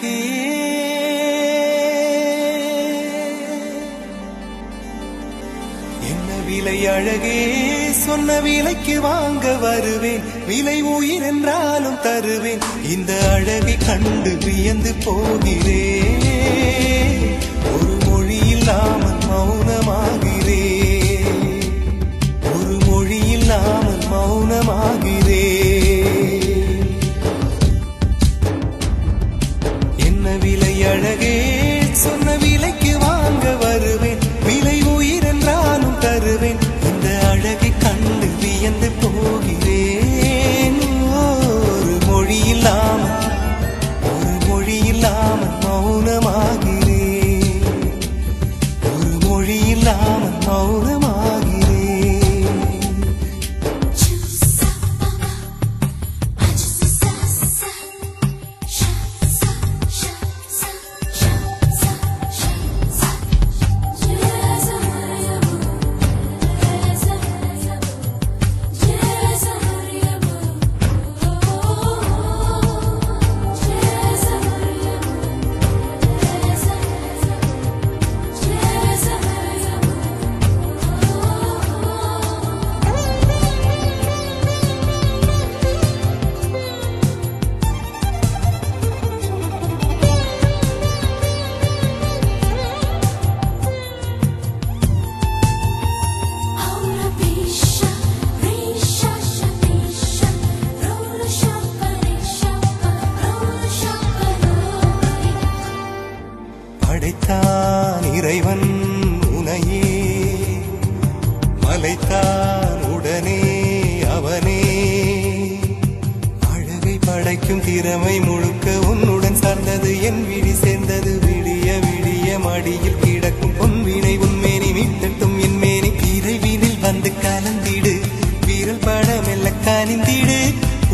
அழகே என்ன விலை அழகே சொன்ன விலைக்கு வாங்க வருவேன் விலை உயிர் என்றாலும் தருவேன் இந்த அழகை கண்டு வியந்து போகிறேன் ஒரு மொழி இல்லாமல் மௌனமாகிறேன் ஒரு மொழி இல்லாமல் மௌனமாகிறேன் என்ன விலை அழகே சொன்ன விலைக்கு வாங்க வருவேன் விலை உயிர் என்றாலும் தருவேன் இந்த அழகை கண்டு வியந்து போகிறேன் ஒரு மொழி இல்லாமல் மௌனமாகிறேன் ஒரு மொழி இல்லாமல் மௌனமாகிறேன் படைத்தான் இறைவன் உனையே மலைத்தான் உடனே அவனே அழகை படைக்கும் திறமை முழுக்க உன்னுடன் சார்ந்தது என் விழி சேர்ந்தது விடிய விடிய மடியில் கிடக்கும் பொன்வினை உன்மேனி மீட்டட்டும் என் மேனி விரைவினில் வந்து கலந்திடு வீரல் பட மெல்ல கனிந்திடு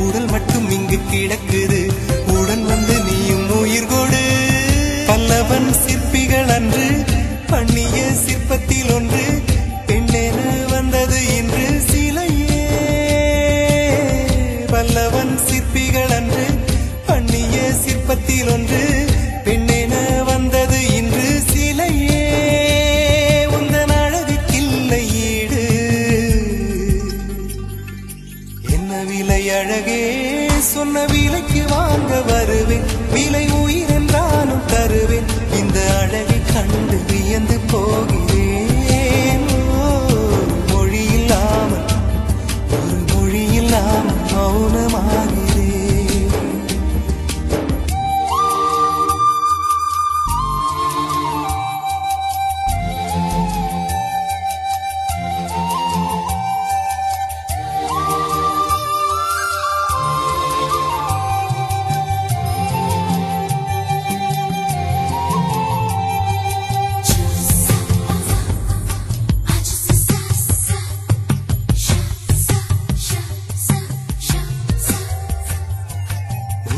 உடல் மட்டும் இங்கு கிடக்குது உடன் வந்து நீயும் உயிர் கொடு பல்லவன் சிற்பிகள் அன்று பண்ணிய சிற்பத்தில் ஒன்று பெண்ணென வந்தது இன்று சிலையே பல்லவன் சிற்பிகள் அன்று பண்ணிய சிற்பத்தில் ஒன்று பெண்ணென வந்தது இன்று சிலையே உந்தன் அழகுக்கில்லை ஈடு என்ன விலை அழகே சொன்ன விலைக்கு வாங்க வருவேன் விலை உயிர் என்றாலும் தருவேன் இந்த அழகை கண்டு வியந்து போகிறேன் மொழி இல்லாமல் மௌனமாகிறேன்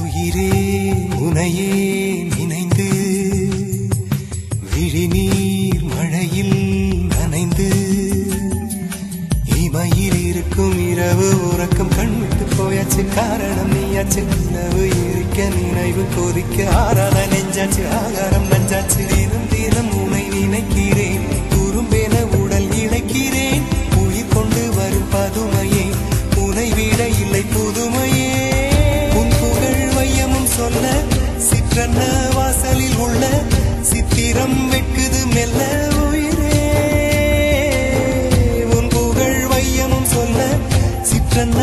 உயிரே உனையே நினைந்து விழிநீர் மழையில் நனைந்து இமையில் இருக்கும் இரவு உறக்கம் கண்விட்டு போயாச்சு காரணம் நீயாச்சு நிலவு இருக்க நினைவு கொதிக்க ஆறாத நெஞ்சாச்சு ஆகாரம் நஞ்சாச்சு தினம் தினம் உனை நினைக்கிறேன் குறும்பென உடல் இழைக்கிறேன் உயிர் கொண்டு வரும் பதுமையே உனை விட இல்லை புதுமையே சொல்ல சிற்றன்ன வாசலில் உள்ள சித்திரம் வெட்குது மெல்ல உயிரே உன் புகழ் வையமும் சொல்ல சிற்றன்ன